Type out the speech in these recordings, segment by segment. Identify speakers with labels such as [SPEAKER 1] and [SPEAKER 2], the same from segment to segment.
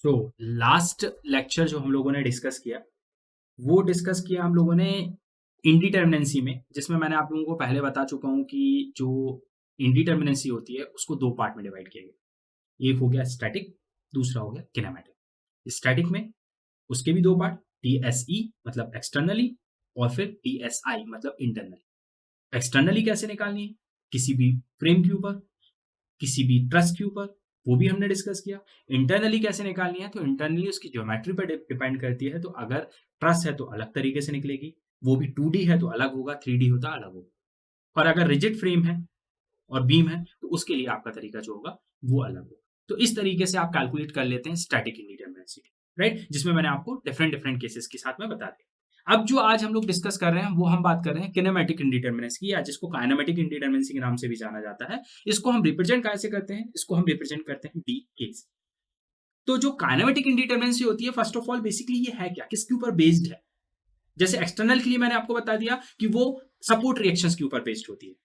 [SPEAKER 1] So last lecture जो हम लोगों ने डिस्कस किया, वो डिस्कस किया हम लोगों ने इंडिटरमिनेंसी में, जिसमें मैंने आप लोगों को पहले बता चुका हूँ कि जो इंडिटरमिनेंसी होती है उसको दो पार्ट में डिवाइड किया गया। एक हो गया स्टैटिक, दूसरा हो गया किनेमैटिक। स्टैटिक में उसके भी दो पार्ट, टीएसई मतलब एक्सटर्नली और फिर टीएसआई मतलब इंटरनली। एक्सटर्नली कैसे निकालनी है, किसी भी फ्रेम के ऊपर, किसी भी ट्रस के ऊपर, वो भी हमने डिस्कस किया। इंटरनली कैसे निकालनी है, तो इंटरनली उसकी ज्योमेट्री पर डिपेंड करती है। तो अगर ट्रस है तो अलग तरीके से निकलेगी, वो भी 2D है तो अलग होगा, 3D होता अलग होगा। और अगर रिजिड फ्रेम है और बीम है तो उसके लिए आपका तरीका जो होगा वो अलग होगा। तो इस तरीके से आप कैलकुलेट कर लेते हैं स्टैटिक इंडिटरमिनेसी, राइट, जिसमें मैंने आपको डिफरेंट डिफरेंट केसेस के साथ में बता दिया। अब जो आज हम लोग डिस्कस कर रहे हैं वो हम बात कर रहे हैं किनेमैटिक इंडिटरमिनेसी की, या जिसको काइनेमेटिक इंडिटरमिनेसी के नाम से भी जाना जाता है। इसको हम रिप्रेजेंट कैसे करते हैं, इसको हम रिप्रेजेंट करते हैं डी केस। तो जो काइनेमेटिक इंडिटरमिनेसी होती है, फर्स्ट ऑफ ऑल बेसिकली ये है क्या, किसके ऊपर बेस्ड है। जैसे एक्सटर्नल के लिए मैंने आपको बता दिया कि वो सपोर्ट रिएक्शंस के ऊपर बेस्ड होती है।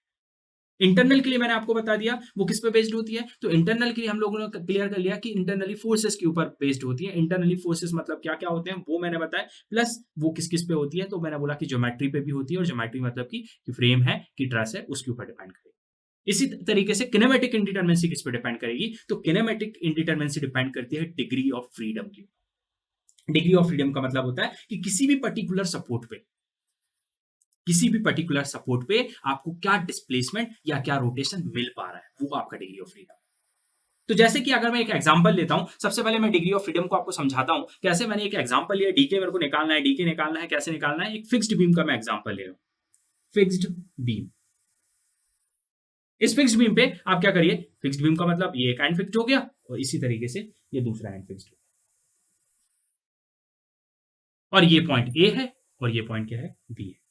[SPEAKER 1] इंटरनल के लिए मैंने आपको बता दिया वो किस पे बेस्ड होती है। तो इंटरनल के लिए हम लोगों ने क्लियर कर लिया कि इंटरनली फोर्सेस के ऊपर बेस्ड होती है। इंटरनली फोर्सेस मतलब क्या क्या होते हैं वो मैंने बताया, प्लस वो किस किस पे होती है। तो मैंने बोला कि ज्योमेट्री पे भी होती है, और ज्योमेट्री मतलब कि फ्रेम है कि ट्रस है उसके ऊपर डिपेंड करेगी। इसी तरीके से किनेमेटिक इंडिटरमिनेसी किस पे डिपेंड करेगी, तो किनेमेटिक इंडिटरमिनेसी डिपेंड करती है डिग्री ऑफ फ्रीडम की। डिग्री ऑफ फ्रीडम का मतलब होता है कि किसी भी पर्टिकुलर सपोर्ट पे, किसी भी पर्टिकुलर सपोर्ट पे आपको क्या डिस्प्लेसमेंट या क्या रोटेशन मिल पा रहा है, वो आपका डिग्री ऑफ फ्रीडम। तो जैसे कि अगर मैं एक एग्जांपल लेता हूं, सबसे पहले मैं डिग्री ऑफ फ्रीडम को आपको समझाता हूं। कैसे, मैंने एक एग्जांपल लिया, डीके मेरे को निकालना है, डीके निकालना है, कैसे निकालना है, एक फिक्स्ड बीम का मैं एग्जांपल ले रहा हूं। फिक्स्ड बीम, इस फिक्स्ड बीम पे आप क्या करिए, फिक्स्ड बीम का मतलब ये एक एंड फिक्स्ड हो गया और इसी तरीके से ये दूसरा एंड फिक्स्ड हो गया, और ये पॉइंट ए है और ये पॉइंट क्या है, बी है।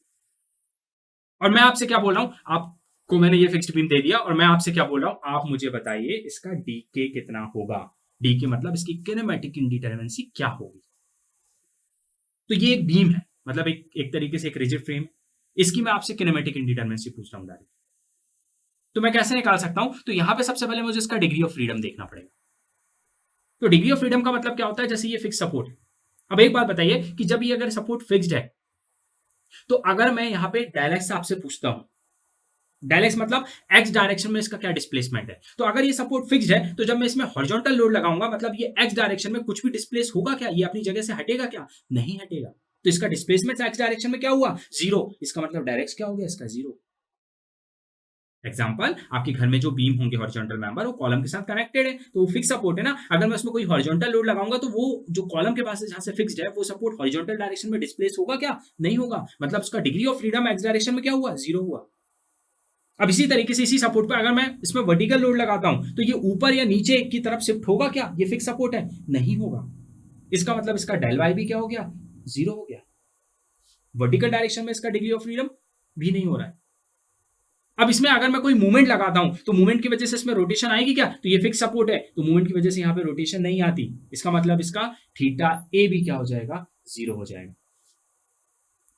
[SPEAKER 1] और मैं आपसे क्या बोल रहा हूं, आपको मैंने ये फिक्स्ड बीम दे दिया और मैं आपसे क्या बोल रहा हूं, आप मुझे बताइए इसका डीके कितना होगा। डीके मतलब इसकी किनेमैटिक इंडिटरमिनेसी क्या होगी। तो ये एक बीम है, मतलब एक तरीके से एक रिजिड फ्रेम है। इसकी मैं आपसे किनेमैटिक इंडिटरमिनेसी पूछ रहा हूं डायरेक्ट। तो मैं कैसे निकाल सकता हूं, तो यहां पे सबसे पहले मुझे इसका डिग्री ऑफ फ्रीडम देखना पड़ेगा। तो डिग्री ऑफ फ्रीडम का मतलब क्या होता है, जैसे ये फिक्स सपोर्ट है। अब एक बात बताइए कि जब ये अगर सपोर्ट फिक्स्ड है, तो अगर मैं यहां पे डायरेक्ट से आपसे पूछता हूं, डायरेक्ट मतलब एक्स डायरेक्शन में इसका क्या डिस्प्लेसमेंट है, तो अगर ये सपोर्ट फिक्स्ड है तो जब मैं इसमें हॉरिजॉन्टल लोड लगाऊंगा, मतलब ये एक्स डायरेक्शन में कुछ भी डिस्प्लेस होगा क्या, ये अपनी जगह से हटेगा क्या, नहीं हटेगा। तो इसका डिस्प्लेसमेंट एक्स डायरेक्शन में क्या हुआ, जीरो। इसका मतलब डायरेक्ट क्या हो गया इसका, जीरो। एग्जाम्पल, आपके घर में जो बीम होंगे हॉरिजॉन्टल मेंबर, वो कॉलम के साथ कनेक्टेड है, तो वो फिक्स सपोर्ट है ना। अगर मैं उसमें कोई हॉरिजॉन्टल लोड लगाऊंगा तो वो जो कॉलम के पास है जहां से फिक्स्ड है, वो सपोर्ट हॉरिजॉन्टल डायरेक्शन में डिस्प्लेस होगा क्या, नहीं होगा। मतलब उसका degree of freedom x direction में क्या हुआ, जीरो हुआ। अब इसी तरीके से इसी सपोर्ट पर अगर मैं इसमें वर्टिकल लोड लगाता हूं, तो ये ऊपर या नीचे की तरफ शिफ्ट होगा क्या, ये फिक्स सपोर्ट है, नहीं होगा। इसका मतलब इसका डेल वाई भी क्या हो गया, जीरो हो गया। वर्टिकल डायरेक्शन में इसका डिग्री ऑफ फ्रीडम भी नहीं हो रहा है। अब इसमें अगर मैं कोई मूवमेंट लगाता हूं, तो मूवमेंट की वजह से इसमें रोटेशन आएगी क्या, तो ये फिक्स सपोर्ट है, तो मूवमेंट की वजह से यहां पे रोटेशन नहीं आती। इसका मतलब इसका थीटा ए भी क्या हो जाएगा, जीरो हो जाएगा।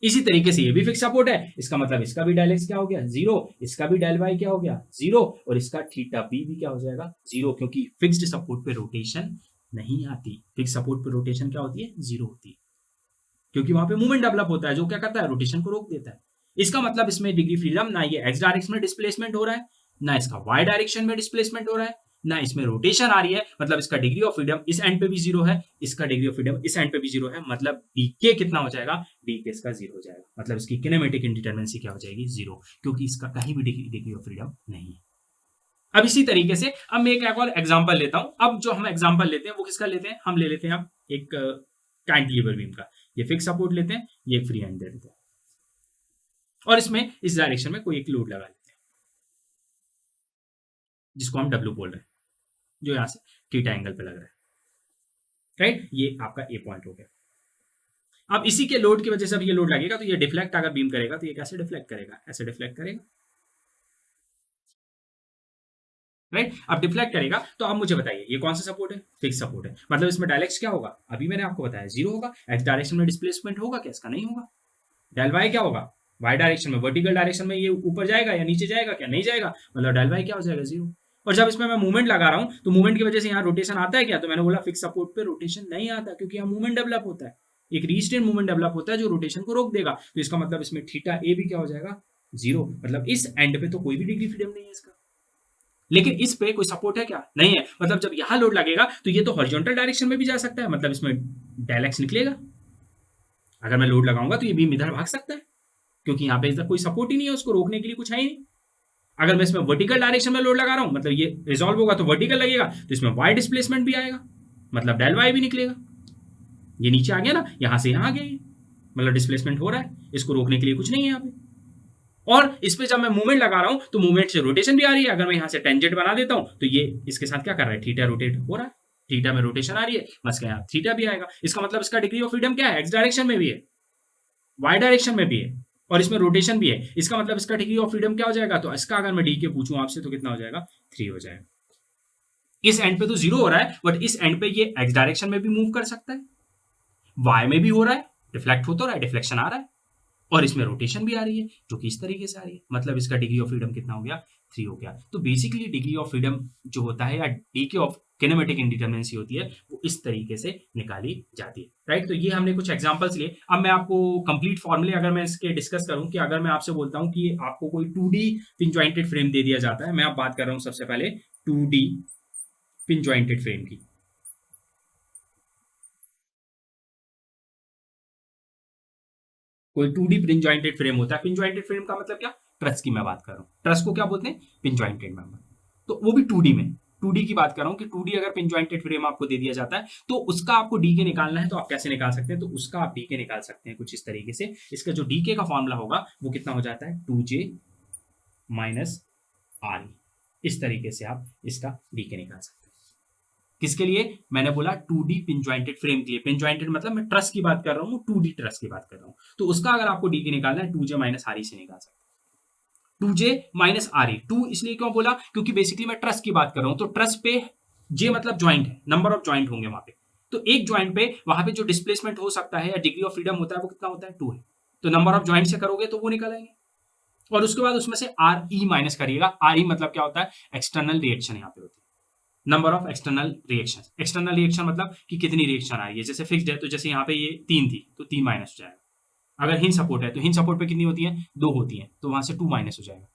[SPEAKER 1] इसी तरीके से ये भी फिक्स सपोर्ट है, इसका मतलब इसका भी डेल एक्स क्या हो गया, जीरो। इसका भी डेल वाई क्या हो गया, जीरो। और इसका थीटा बी भी क्या हो जाएगा, जीरो, क्योंकि फिक्स्ड सपोर्ट पे रोटेशन नहीं आती। फिक्स सपोर्ट पे रोटेशन क्या होती है, जीरो होती है, क्योंकि वहां पे मूवमेंट डेवलप होता है जो क्या करता है, रोटेशन को रोक देता है। इसका मतलब इसमें डिग्री फ्रीडम, ना ये एक्स डायरेक्शन में डिस्प्लेसमेंट हो रहा है, ना इसका वाई डायरेक्शन में डिस्प्लेसमेंट हो रहा है, ना इसमें रोटेशन आ रही है। मतलब इसका डिग्री ऑफ फ्रीडम इस एंड पे भी जीरो है, इसका डिग्री ऑफ फ्रीडम इस एंड पे भी जीरो है। मतलब डीके कितना हो जाएगा, डीके इसका जीरो हो जाएगा। मतलब इसकी किनेमेटिक इंडिटरमिनेसी क्या हो जाएगी, जीरो, क्योंकि इसका कहीं भी डिग्री ऑफ फ्रीडम नहीं है। अब इसी तरीके से अब मैं एक और एग्जांपल लेता हूं। अब जो हम एग्जांपल लेते हैं वो किसका लेते हैं, हम ले लेते हैं अब एक कैंटिलीवर बीम का। ये फिक्स सपोर्ट लेते हैं, ये फ्री हैंड दे देते हैं, और इसमें इस डायरेक्शन में कोई एक लोड लगा लेते हैं जिसको हम डब्ल्यू बोल रहे हैं, जो यहां से थीटा एंगल पे लग रहा है, राइट। ये आपका ए पॉइंट हो गया। अब इसी के लोड की वजह से अब ये लोड लगेगा, तो ये डिफ्लेक्ट अगर बीम करेगा तो ये कैसे डिफ्लेक्ट करेगा, ऐसे डिफ्लेक्ट करेगा, राइट। अब डिफ्लेक्ट करेगा तो अब मुझे बताइए ये कौन सा सपोर्ट है, फिक्स सपोर्ट है। मतलब इसमें डायरेक्ट क्या होगा, अभी मैंने आपको बताया जीरो होगा। एक्स डायरेक्शन में डिस्प्लेसमेंट होगा क्या, इसका नहीं होगा। डेल वाई क्या होगा, वाई डायरेक्शन में, वर्टिकल डायरेक्शन में ये ऊपर जाएगा या नीचे जाएगा क्या, नहीं जाएगा। मतलब डेल वाई क्या हो जाएगा, जीरो। और जब इसमें मैं मूवमेंट लगा रहा हूं तो मूवमेंट की वजह से यहाँ रोटेशन आता है क्या, तो मैंने बोला फिक्स सपोर्ट पे रोटेशन नहीं आता, क्योंकि यहाँ मूवमेंट डेवलप होता है, एक रीस्ट्रेन मूवमेंट डेवलप होता है जो रोटेशन को रोक देगा। तो इसका मतलब इसमें थीटा ए भी क्या हो जाएगा, 0, मतलब इस एंड पे तो कोई भी डिग्री फ्रीडम नहीं है इसका। लेकिन इस पे कोई सपोर्ट है क्या, नहीं है, मतलब जब यहां लोड लगेगा तो ये तो हॉरिजॉन्टल डायरेक्शन में भी जा सकता है, मतलब इसमें डेल एक्स निकलेगा। अगर मैं लोड लगाऊंगा तो ये बीम इधर भाग सकता है, क्योंकि यहाँ पे इधर कोई सपोर्ट ही नहीं है, उसको रोकने के लिए कुछ है ही नहीं। अगर मैं इसमें वर्टिकल डायरेक्शन में लोड लगा रहा हूं, मतलब ये रिजॉल्व होगा तो वर्टिकल लगेगा, तो इसमें वाई डिस्प्लेसमेंट भी आएगा, मतलब डेल वाई भी निकलेगा। ये नीचे आ गया ना, यहां से यहां आ गया ये, मतलब डिस्प्लेसमेंट हो रहा है, इसको रोकने के लिए कुछ नहीं है यहाँ पे। और इस पे जब मैं मूवमेंट लगा रहा हूं तो मूवमेंट से रोटेशन भी आ रही है। अगर मैं यहां से टेंजेंट बना देता हूं तो ये इसके साथ क्या कर रहा है, थीटा रोटेट हो रहा है, थीटा में रोटेशन आ रही है, बस क्या थीटा भी आएगा। इसका मतलब इसका डिग्री ऑफ फ्रीडम क्या है, एक्स डायरेक्शन में भी है, वाई डायरेक्शन में भी है, और इसमें रोटेशन भी है। इसका मतलब इसका डिग्री ऑफ फ्रीडम क्या हो जाएगा, तो इसका अगर मैं डी के पूछूं आपसे तो कितना हो जाएगा, 3 हो जाएगा। इस एंड पे तो 0 हो रहा है, बट इस एंड पे ये एक्स डायरेक्शन में भी मूव कर सकता है, वाई में भी हो रहा है, डिफ्लेक्ट होता रहा है, डिफ्लेक्शन आ रहा है, और इसमें रोटेशन भी आ रही है जो कि इस तरीके से आ रही है, मतलब इसका डिग्री ऑफ फ्रीडम कितना हो गया, 3 हो गया। तो बेसिकली डिग्री ऑफ फ्रीडम जो होता है या डीके ऑफ किनेमेटिक इंडिटरमिनेंसी होती है वो इस तरीके से निकाली जाती है, राइट। तो ये हमने कुछ एग्जांपल्स लिए। अब मैं आपको कंप्लीट फॉर्मूले अगर मैं इसके डिस्कस करूं, कि अगर मैं आपसे बोलता हूं कि आपको कोई 2D पिन जॉइंटेड फ्रेम दे दिया जाता है, मैं अब बात कर रहा हूं सबसे पहले 2D पिन जॉइंटेड फ्रेम की। कोई 2D पिन जॉइंटेड फ्रेम होता है, पिन जॉइंटेड फ्रेम का मतलब क्या, ट्रस की मैं बात कर रहा हूँ, ट्रस को क्या बोलते हैं, पिन जॉइंटेड मेंबर, तो वो भी 2D में, 2D की बात कर रहा हूँ कि 2D अगर पिन जॉइंटेड फ्रेम आपको दे दिया जाता है तो उसका आपको डी के निकालना है, तो आप कैसे निकाल सकते हैं, तो उसका आप डी के निकाल सकते हैं कुछ इस तरीके से। इसका जो डी के का फॉर्मूला होगा वो कितना हो जाता है, 2J माइनस आर, इस तरीके से आप इसका डी के निकाल सकते हैं। किसके लिए, मैंने बोला 2D पिन जॉइंटेड फ्रेम के लिए, पिन जॉइंटेड मतलब मैं ट्रस की बात कर रहा हूँ, 2D ट्रस की बात कर रहा हूँ, तो उसका अगर आपको डी के निकालना है 2J माइनस आर से निकाल सकते हैं। 2J माइनस आर, टू इसलिए क्यों बोला, क्योंकि बेसिकली मैं ट्रस की बात कर रहा हूं, तो ट्रस पे जे मतलब ज्वाइंट है, नंबर ऑफ ज्वाइंट होंगे वहां पे, तो एक ज्वाइंट पे वहां पे जो डिस्प्लेसमेंट हो सकता है या डिग्री ऑफ फ्रीडम होता है वो कितना होता है, 2 है, तो नंबर ऑफ ज्वाइंट से करोगे तो वो निकल आएंगे, और उसके बाद उसमें से आर ई माइनस करिएगा। आर ई मतलब क्या होता है, एक्सटर्नल रिएक्शन यहाँ पे होती है, number of external reaction. External reaction मतलब कि कितनी रिएक्शन आ रही है, जैसे फिक्स्ड है तो जैसे यहाँ पे ये 3 थी तो 3 माइनस हो जाएगा, अगर हिंज सपोर्ट है तो हिंज सपोर्ट पे कितनी होती है, 2 होती है, तो वहां से 2 माइनस हो जाएगा,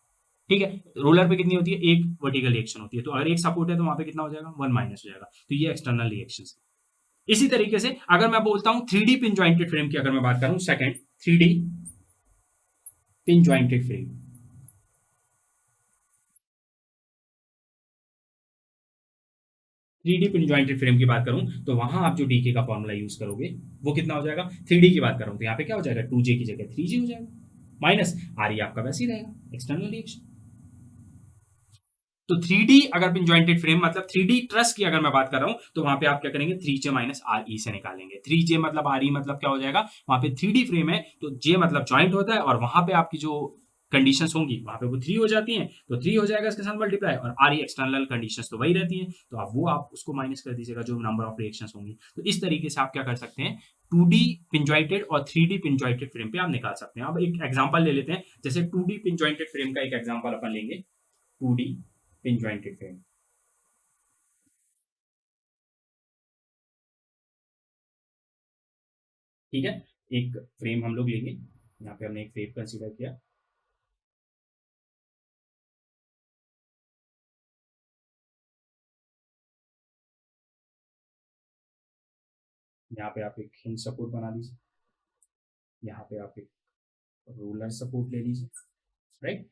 [SPEAKER 1] ठीक है। रोलर पे कितनी होती है, एक वर्टिकल रिएक्शन होती है, तो अगर एक सपोर्ट है तो वहां पे कितना हो जाएगा, 1 माइनस हो जाएगा, तो ये एक्सटर्नल रिएक्शन है। इसी तरीके से अगर मैं बोलता हूं 3D पिन जॉइंटेड फ्रेम की अगर मैं बात करूं, second 3D pin jointed frame, 3D pin jointed frame की बात करूं तो वहां आप जो डीके का फॉर्मूला यूज करोगे वो कितना हो जाएगा, 3D की बात कर रहा हूं तो यहाँ पे क्या हो जाएगा, 2J की जगह 3J हो जाएगा, माइनस आर आपका वैसे ही रहेगा, एक्सटर्नल रिएक्शन। तो 3D अगर पिन जॉइंटेड फ्रेम मतलब 3D ट्रस की अगर मैं बात कर रहा हूं तो वहां पे आप क्या करेंगे, 3J माइनस आर ई से निकालेंगे। 3J मतलब आर ई मतलब क्या हो जाएगा, वहां पे 3D फ्रेम है तो J मतलब जॉइंट होता है, और वहां पे आपकी जो कंडीशंस होंगी वहां पे वो 3 हो जाती हैं, तो 3 हो जाएगा इसके साथ मल्टीप्लाई, और आर ई एक्सटर्नल कंडीशंस तो वही रहती हैं, तो आप उसको माइनस कर दीजिएगा जो नंबर ऑफ रिएक्शंस होंगी। तो इस तरीके से आप क्या कर सकते हैं, 2D पिन जॉइंटेड और 3D पिन जॉइंटेड फ्रेम पे आप निकाल सकते हैं। अब एक एग्जांपल ले लेते हैं, जैसे 2D पिन जॉइंटेड फ्रेम का एक एग्जांपल अपन लेंगे, 2D पिन जॉइंटेड फ्रेम, ठीक है। एक फ्रेम हम लोग लेंगे, यहाँ पे हमने एक फ्रेम कंसीडर किया, यहाँ पे आप एक हिंज सपोर्ट बना लीजिए, यहाँ पे आप एक रोलर सपोर्ट ले लीजिए, राइट,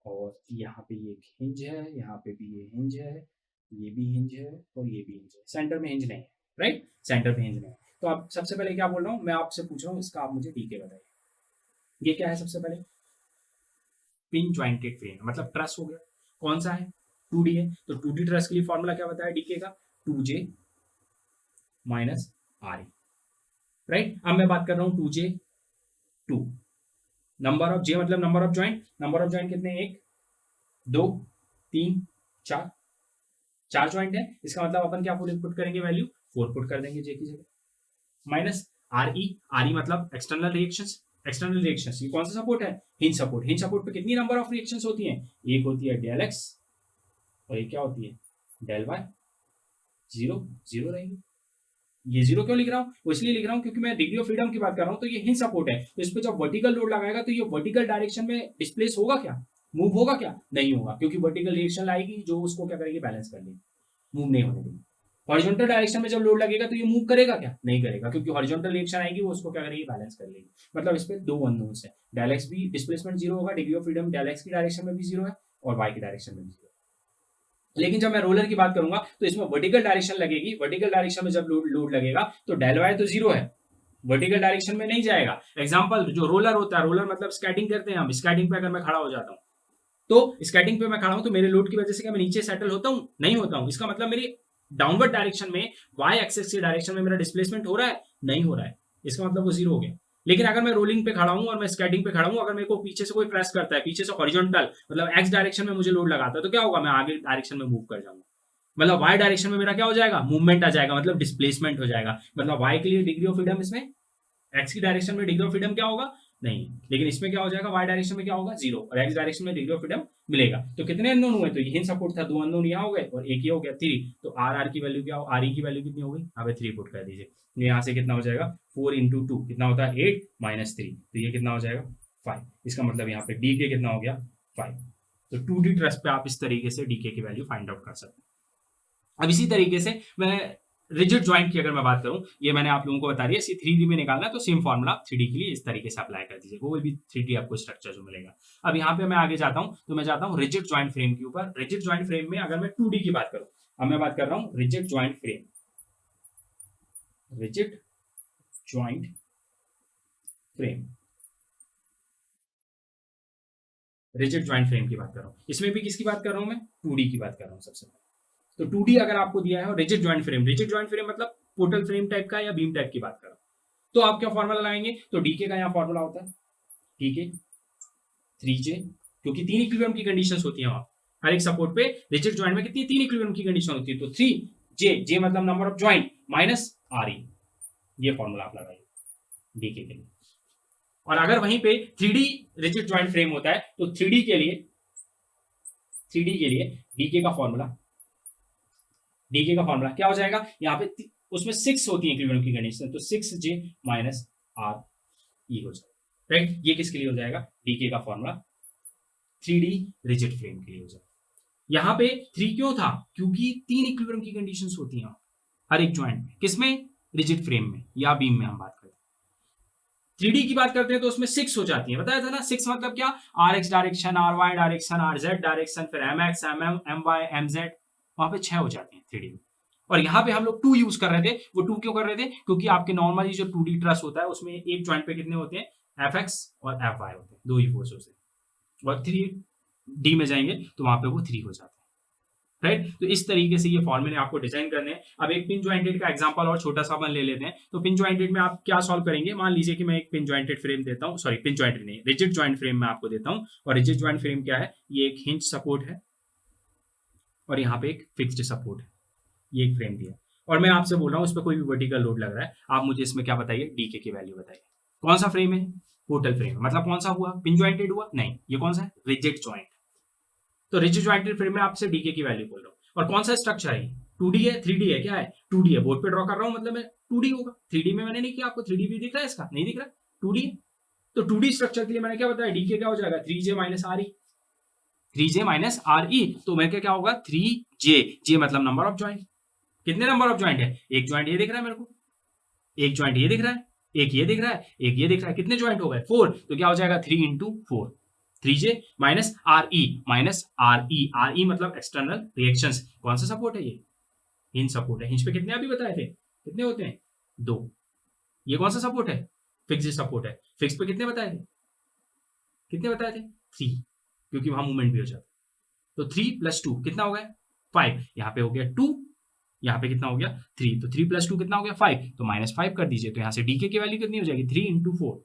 [SPEAKER 1] और यहाँ पे ये एक हिंज है, यहाँ पे भी ये हिंज है, ये भी हिंज है, और ये भी हिंज है, सेंटर में हिंज नहीं है, राइट, सेंटर में हिंज नहीं है। तो आप सबसे पहले क्या बोल रहा हूँ, मैं आपसे पूछ रहा हूँ इसका आप मुझे डीके बताइए, ये क्या है, सबसे पहले पिन ज्वाइंटेड फ्रेम मतलब ट्रस हो गया, कौन सा है, 2D है, तो 2D ट्रस के लिए फॉर्मूला क्या बताया डीके का, 2J माइनस आर, राइट। अब मैं बात कर रहा हूँ 2J 2, नंबर ऑफ जे मतलब number of joint, number of joint कितने, एक, दो, तीन, चार, चार ज्वाइंट है, इसका मतलब अपन क्या पुट करेंगे, वैल्यू 4 पुट कर देंगे जे की जगह, माइनस आर ई मतलब एक्सटर्नल रिएक्शंस, एक्सटर्नल रिएक्शंस ये कौन सा सपोर्ट है, हिंज सपोर्ट, हिंज सपोर्ट पे कितनी नंबर ऑफ रिएक्शंस होती हैं, एक होती है डेल एक्स और ये क्या होती है डेल वाई, जीरो जीरो रहेगी। ये जीरो क्यों लिख रहा हूँ, वो इसलिए लिख रहा हूँ क्योंकि मैं डिग्री ऑफ फ्रीडम की बात कर रहा हूँ, तो ये हिंज सपोर्ट है, तो इस पर जब वर्टिकल लोड लगाएगा तो ये वर्टिकल डायरेक्शन में डिस्प्लेस होगा क्या, मूव होगा क्या, नहीं होगा, क्योंकि वर्टिकल रिएक्शन आएगी जो उसको क्या करेगी, बैलेंस कर लेगी, मूव नहीं होने देगी। हॉरिजॉन्टल डायरेक्शन में जब लोड लगेगा तो ये मूव करेगा क्या, नहीं करेगा, क्योंकि हॉरिजॉन्टल रिएक्शन आएगी वो उसको क्या करेगी, बैलेंस कर लेगी। मतलब इस पे दो अननोन्स है, डेल एक्स भी डिस्प्लेसमेंट जीरो होगा, degree of freedom del x की डायरेक्शन में भी जीरो है और वाई की डायरेक्शन में भी जीरो। लेकिन जब मैं रोलर की बात करूंगा तो इसमें वर्टिकल डायरेक्शन लगेगी, वर्टिकल डायरेक्शन में जब लोड लगेगा तो डेल वाई तो जीरो है, वर्टिकल डायरेक्शन में नहीं जाएगा। एग्जांपल जो रोलर होता है, रोलर मतलब स्केटिंग करते हैं हम, स्केटिंग पे अगर मैं खड़ा हो जाता हूं तो स्केटिंग पे मैं खड़ा हूं तो मेरे लोड की वजह से क्या मैं नीचे सेटल होता हूं, नहीं होता हूं, इसका मतलब मेरी डाउनवर्ड डायरेक्शन में वाई एक्सिस की डायरेक्शन में मेरा डिस्प्लेसमेंट हो रहा है, नहीं हो रहा है, इसका मतलब वो जीरो हो गया। लेकिन अगर मैं रोलिंग पे खड़ा हूं और मैं स्केटिंग पे खड़ा हूं, अगर मेरे को पीछे से कोई प्रेस करता है, पीछे से हॉरिजॉन्टल मतलब एक्स डायरेक्शन में मुझे लोड लगाता है, तो क्या होगा, मैं आगे डायरेक्शन में मूव कर जाऊंगा, मतलब वाई डायरेक्शन में मेरा क्या हो जाएगा, मूवमेंट आ जाएगा, मतलब डिस्प्लेसमेंट हो जाएगा। मतलब वाई के लिए डिग्री ऑफ फ्रीडम इसमें, एक्स की डायरेक्शन में डिग्री ऑफ फ्रीडम क्या होगा, नहीं, लेकिन इसमें क्या हो जाएगा, वाई डायरेक्शन में क्या होगा, जीरो, और एक्स डायरेक्शन में डिग्री ऑफ फ्रीडम मिलेगा। तो कितने अननोन हुए, तो ये हिंज सपोर्ट था, दो अननोन यहाँ हो गए और एक ये हो गया थ्री, तो आर आर की वैल्यू क्या हो, आर ई की वैल्यू कितनी हो गई, यहाँ पे थ्री पुट कर दीजिए, तो यहाँ से कितना हो जाएगा, फोर इंटू टू कितना होता है, एट माइनस थ्री, तो ये कितना हो जाएगा, फाइव। इसका मतलब यहाँ पे डी के कितना हो गया, फाइव। तो टू डी ट्रस्ट पे आप इस तरीके से डी के की वैल्यू फाइंड आउट कर सकते हैं। अब इसी तरीके से मैं रिजिड ज्वाइंट की अगर मैं बात करूं, ये मैंने आप लोगों को बता दिया, सी 3D में निकालना है तो सेम फॉर्मूला 3D के लिए इस तरीके से अप्लाई कर दीजिए, कोई भी 3D आपको स्ट्रक्चर जो मिलेगा। अब यहाँ पे मैं आगे जाता हूं, तो मैं जाता हूं रिजिड ज्वाइंट फ्रेम के ऊपर। रिजिड ज्वाइंट फ्रेम में अगर मैं 2D की बात करूं, अब मैं बात कर रहा हूं rigid joint frame, rigid joint frame, rigid joint frame की बात कर रहा हूं, इसमें भी किसकी बात कर रहा हूं मैं, 2D की बात कर रहा हूं सबसे पहले। तो 2D अगर आपको दिया है rigid joint frame, rigid joint frame मतलब पोर्टल फ्रेम टाइप का या बीम टाइप की बात कर रहा हूं, तो आप क्या फॉर्मूला लगाएंगे, तो डीके का यहाँ फॉर्मूला होता है डीके 3J, क्योंकि तीन इक्विलिब्रियम की कंडीशंस होती हैं वहां, हर एक सपोर्ट पे रिजिड ज्वाइंट में कितनी, तीन इक्विलिब्रियम की कंडीशन होती है, तो 3J, जे मतलब number of joint minus RE, ये फॉर्मूला आप लगाइए डीके के लिए। और अगर वहीं पे 3D रिजिड ज्वाइंट फ्रेम होता है तो 3D के लिए डीके का फॉर्मूला, डीके का फॉर्मूला क्या हो जाएगा, यहाँ पे उसमें 6 होती है इक्विलिब्रियम की कंडीशन, तो 6J माइनस RE हो जाएगा, राइट। ये किसके लिए हो जाएगा, डीके का फॉर्मूला 3D रिजिड फ्रेम के लिए हो जाएगा। यहाँ पे 3 क्यों था, क्योंकि तीन इक्विलिब्रियम की कंडीशंस होती हैं हर एक ज्वाइंट में, किसमें, रिजिड फ्रेम में या बीम में हम बात करते हैं। 3D की बात करते हैं तो उसमें 6 हो जाती है, बताया था ना, 6 मतलब क्या, R X direction, R Y direction, R Z direction, फिर M X, M M, M Y, M Z, वहां पे 6 हो जाती है 3D में। और यहाँ पे हम लोग 2 यूज कर रहे थे, वो 2 क्यों कर रहे थे, क्योंकि आपके नॉर्मली जो 2D ट्रस होता है उसमें एक ज्वाइंट पे कितने होते हैं, एफ एक्स और एफ वाई होते हैं, दो ही फोर्स होते हैं, और 3D में जाएंगे तो वहां पे वो 3 हो जाते हैं, राइट। तो इस तरीके से ये फॉर्मूले आपको डिजाइन करने हैं। अब एक पिन ज्वाइंटेड का एग्जांपल और छोटा सा अपन ले लेते हैं। तो पिन ज्वाइंटेड में आप क्या सॉल्व करेंगे, मान लीजिए कि मैं एक पिन ज्वाइंटेड फ्रेम देता हूँ, सॉरी पिन ज्वाइंटेड नहीं, रिजिड ज्वाइंट फ्रेम में आपको देता हूँ, और रिजिड ज्वाइंट फ्रेम क्या है, ये एक हिंज सपोर्ट है और यहाँ पे एक फिक्स्ड सपोर्ट है, ये एक फ्रेम दिया, और मैं आपसे बोल रहा हूँ इस पर कोई भी वर्टिकल लोड लग रहा है, आप मुझे इसमें क्या बताइए, डीके की वैल्यू बताइए। कौन सा फ्रेम है, पोर्टल फ्रेम, मतलब कौन सा हुआ, पिन ज्वाइंटेड हुआ, नहीं, ये कौन सा है, रिजिड ज्वाइंट। तो रिजिड ज्वाइंटेड फ्रेम में आपसे डीके की वैल्यू बोल रहा हूँ, और कौन सा स्ट्रक्चर है, 2D है, 3D है, क्या है, 2D है, बोर्ड पे ड्रॉ कर रहा हूँ, मतलब मैं 2D होगा, 3D में मैंने नहीं किया, आपको 3D भी दिख रहा है, इसका नहीं दिख रहा, 2D है। तो 2D स्ट्रक्चर के लिए मैंने क्या बताया, डीके क्या हो जाएगा, 3J minus RE, 3J minus RE, तो मेरे क्या होगा, 3J, जे मतलब नंबर ऑफ ज्वाइंट, कितने नंबर ऑफ ज्वाइंट है, एक ज्वाइंट ये दिख रहा है मेरे को, एक ज्वाइंट ये दिख रहा है, एक ये दिख रहा है, एक ये दिख रहा है, कितने ज्वाइंट हो गए, 4, तो क्या हो जाएगा 3 इंटू 4, 3J माइनस RE मतलब एक्सटर्नल रिएक्शंस, कौन सा सपोर्ट है, ये हिंज सपोर्ट है, हिंज पे कितने अभी बताए थे, कितने होते हैं, 2, ये कौन सा सपोर्ट है, फिक्स्ड सपोर्ट है, फिक्स पे कितने बताए थे, कितने बताए थे, 3, क्योंकि वहां मूवमेंट भी हो जाता है, तो 3 + 2 कितना हो गया, 5, यहाँ पे हो गया 2, यहाँ पे कितना हो गया 3, तो 3 + 2 कितना हो गया 5, तो -5 कर दीजिए, तो यहाँ से डीके की वैल्यू कितनी हो जाएगी, 3 इंटू 4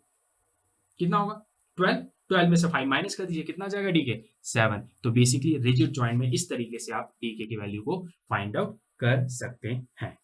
[SPEAKER 1] कितना होगा 12, 12 में से 5 माइनस कर दीजिए, कितना जाएगा डीके 7। तो बेसिकली रिजिड ज्वाइंट में इस तरीके से आप डीके की वैल्यू को फाइंड आउट कर सकते हैं।